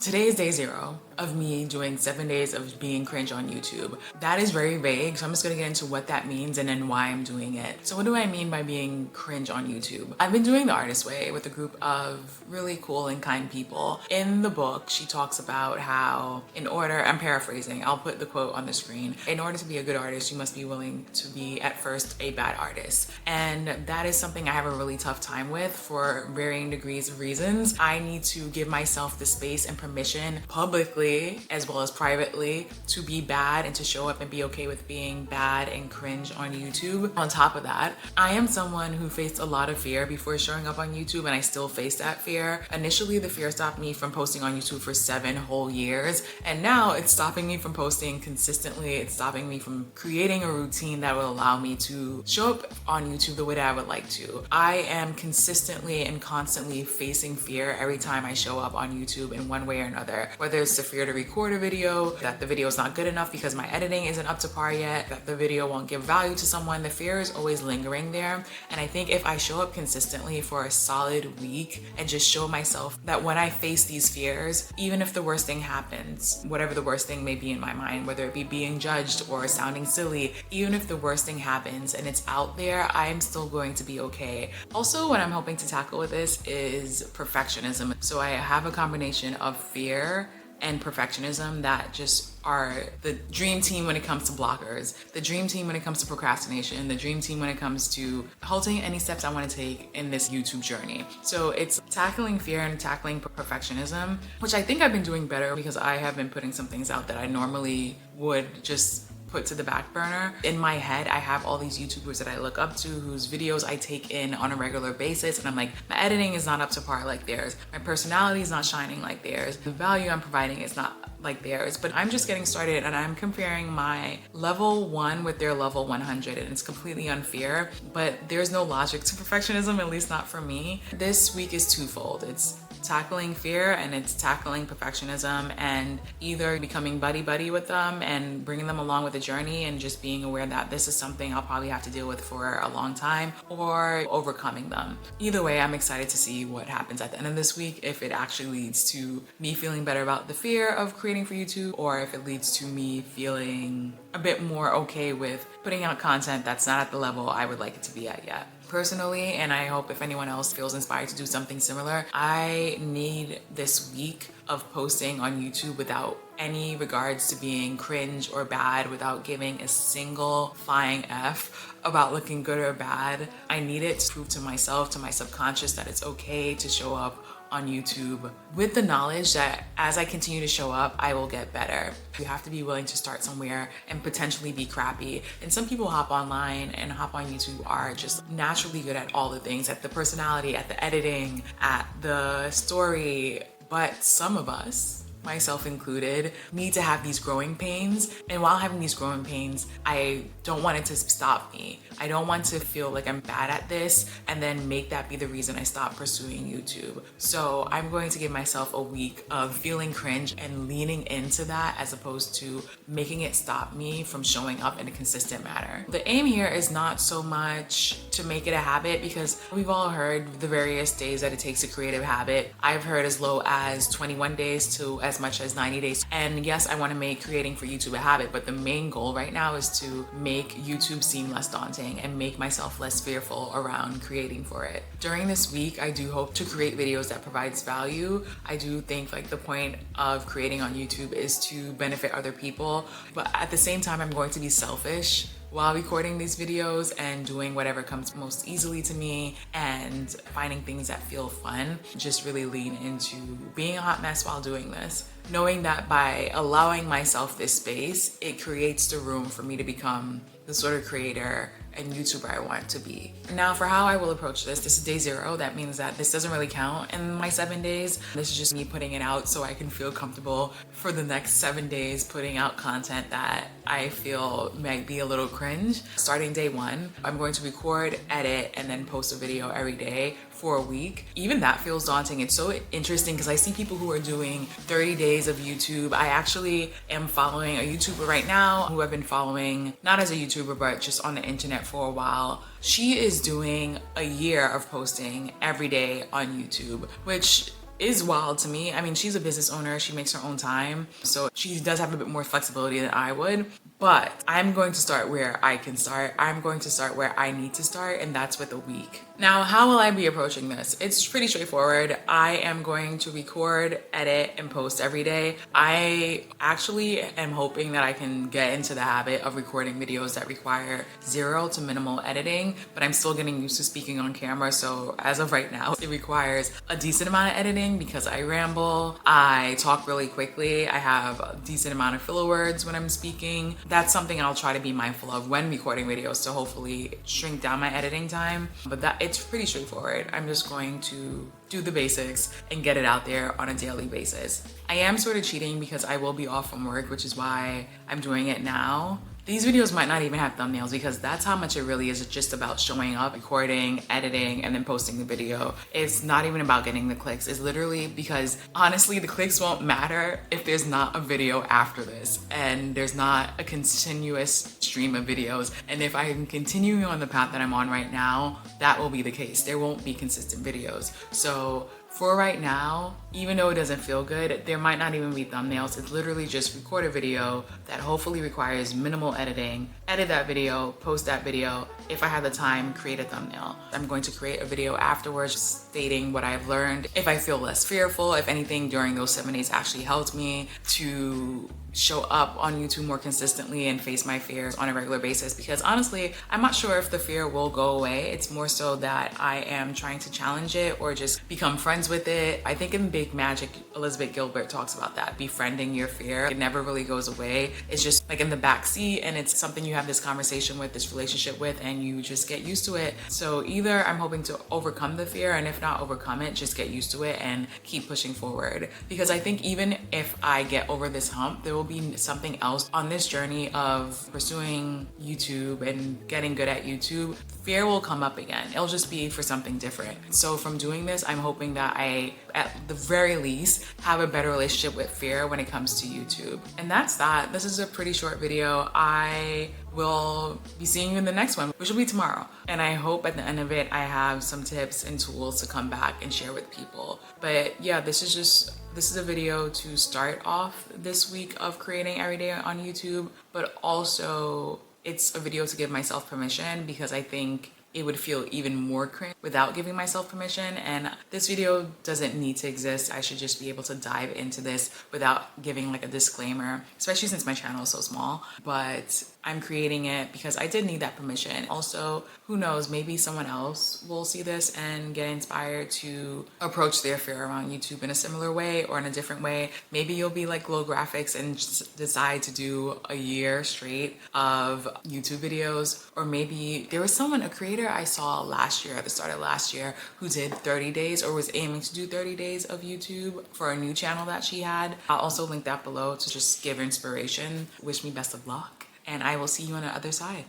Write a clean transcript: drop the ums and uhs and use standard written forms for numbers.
Today is day 0 of me doing 7 days of being cringe on YouTube. That is very vague, so I'm just gonna get into what that means and then why I'm doing it. So what do I mean by being cringe on YouTube? I've been doing the artist way with a group of really cool and kind people. In the book, she talks about how I'm paraphrasing, I'll put the quote on the screen. In order to be a good artist, you must be willing to be at first a bad artist. And that is something I have a really tough time with for varying degrees of reasons. I need to give myself the space and permission publicly as well as privately to be bad and to show up and be okay with being bad and cringe on YouTube. On top of that, I am someone who faced a lot of fear before showing up on YouTube, and I still face that fear. Initially, the fear stopped me from posting on YouTube for 7 whole years, and now it's stopping me from posting consistently. It's stopping me from creating a routine that will allow me to show up on YouTube the way that I would like to. I am consistently and constantly facing fear every time I show up on YouTube in one way or another, whether it's the fear to record a video, that the video is not good enough because my editing isn't up to par yet, that the video won't give value to someone. The fear is always lingering there. And I think if I show up consistently for a solid week and just show myself that when I face these fears, even if the worst thing happens, whatever the worst thing may be in my mind, whether it be being judged or sounding silly, even if the worst thing happens and it's out there, I am still going to be okay. Also, what I'm hoping to tackle with this is perfectionism. So I have a combination of fear and perfectionism that just are the dream team when it comes to blockers, the dream team when it comes to procrastination, the dream team when it comes to halting any steps I want to take in this YouTube journey. So it's tackling fear and tackling perfectionism, which I think I've been doing better because I have been putting some things out that I normally would just put to the back burner. In my head, I have all these YouTubers that I look up to whose videos I take in on a regular basis, and I'm like, my editing is not up to par like theirs. My personality is not shining like theirs. The value I'm providing is not like theirs, but I'm just getting started and I'm comparing my level 1 with their level 100, and it's completely unfair, but there's no logic to perfectionism, at least not for me. This week is twofold. It's tackling fear and it's tackling perfectionism, and either becoming buddy with them and bringing them along with the journey and just being aware that this is something I'll probably have to deal with for a long time, or overcoming them. Either way, I'm excited to see what happens at the end of this week, if it actually leads to me feeling better about the fear of creating for YouTube, or if it leads to me feeling a bit more okay with putting out content that's not at the level I would like it to be at yet. Personally, and I hope if anyone else feels inspired to do something similar, I need this week of posting on YouTube without any regards to being cringe or bad, without giving a single flying F about looking good or bad. I need it to prove to myself, to my subconscious, that it's okay to show up on YouTube with the knowledge that as I continue to show up, I will get better. You have to be willing to start somewhere and potentially be crappy. And some people hop online and hop on YouTube are just naturally good at all the things, at the personality, at the editing, at the story. But some of us, myself included, need to have these growing pains. And while having these growing pains, I don't want it to stop me. I don't want to feel like I'm bad at this and then make that be the reason I stop pursuing YouTube. So I'm going to give myself a week of feeling cringe and leaning into that, as opposed to making it stop me from showing up in a consistent manner. The aim here is not so much to make it a habit, because we've all heard the various days that it takes to create a habit. I've heard as low as 21 days to as much as 90 days. And yes, I want to make creating for YouTube a habit, but the main goal right now is to make YouTube seem less daunting and make myself less fearful around creating for it. During this week, I do hope to create videos that provides value. I do think like the point of creating on YouTube is to benefit other people, but at the same time, I'm going to be selfish while recording these videos and doing whatever comes most easily to me and finding things that feel fun. Just really lean into being a hot mess while doing this, knowing that by allowing myself this space, it creates the room for me to become the sort of creator and YouTuber I want to be. Now, for how I will approach this is day 0. That means that this doesn't really count in my 7 days. This is just me putting it out so I can feel comfortable for the next 7 days putting out content that I feel might be a little cringe. Starting day 1, I'm going to record, edit, and then post a video every day for a week. Even that feels daunting. It's so interesting because I see people who are doing 30 days of YouTube. I actually am following a YouTuber right now who I've been following, not as a YouTuber, but just on the internet for a while. She is doing a year of posting every day on YouTube, which is wild to me. I mean, she's a business owner, she makes her own time, so she does have a bit more flexibility than I would. But I'm going to start where I can start. I'm going to start where I need to start, and that's with a week. Now, how will I be approaching this? It's pretty straightforward. I am going to record, edit, and post every day. I actually am hoping that I can get into the habit of recording videos that require zero to minimal editing, but I'm still getting used to speaking on camera. So as of right now, it requires a decent amount of editing because I ramble, I talk really quickly, I have a decent amount of filler words when I'm speaking. That's something I'll try to be mindful of when recording videos to hopefully shrink down my editing time. But it's pretty straightforward. I'm just going to do the basics and get it out there on a daily basis. I am sort of cheating because I will be off from work, which is why I'm doing it now. These videos might not even have thumbnails because that's how much it really is just about showing up, recording, editing, and then posting the video. It's not even about getting the clicks. It's literally because honestly, the clicks won't matter if there's not a video after this and there's not a continuous stream of videos. And if I'm continuing on the path that I'm on right now, that will be the case. There won't be consistent videos. So for right now, even though it doesn't feel good, there might not even be thumbnails. It's literally just record a video that hopefully requires minimal editing, edit that video, post that video. If I have the time, create a thumbnail. I'm going to create a video afterwards stating what I've learned. If I feel less fearful, if anything during those 7 days actually helped me to show up on YouTube more consistently and face my fears on a regular basis, because honestly, I'm not sure if the fear will go away. It's more so that I am trying to challenge it or just become friends with it. I think in Big Magic, Elizabeth Gilbert talks about that, befriending your fear. It never really goes away. It's just like in the back seat, and it's something you have this conversation with, this relationship with, and you just get used to it. So either I'm hoping to overcome the fear, and if not overcome it, just get used to it and keep pushing forward. Because I think even if I get over this hump, there will be something else on this journey of pursuing YouTube and getting good at YouTube. Fear will come up again. It'll just be for something different. So from doing this, I'm hoping that I, at the very least, have a better relationship with fear when it comes to YouTube. And that's that. This is a pretty short video. I will be seeing you in the next one, which will be tomorrow. And I hope at the end of it, I have some tips and tools to come back and share with people. But yeah, this is a video to start off this week of creating every day on YouTube, but also it's a video to give myself permission because I think it would feel even more cringe without giving myself permission. And this video doesn't need to exist. I should just be able to dive into this without giving like a disclaimer, especially since my channel is so small. But I'm creating it because I did need that permission. Also, who knows, maybe someone else will see this and get inspired to approach their fear around YouTube in a similar way or in a different way. Maybe you'll be like Glographics and just decide to do a year straight of YouTube videos. Or maybe there was someone, a creator I saw last year, at the start of last year, who did 30 days or was aiming to do 30 days of YouTube for a new channel that she had. I'll also link that below to just give inspiration. Wish me best of luck, and I will see you on the other side.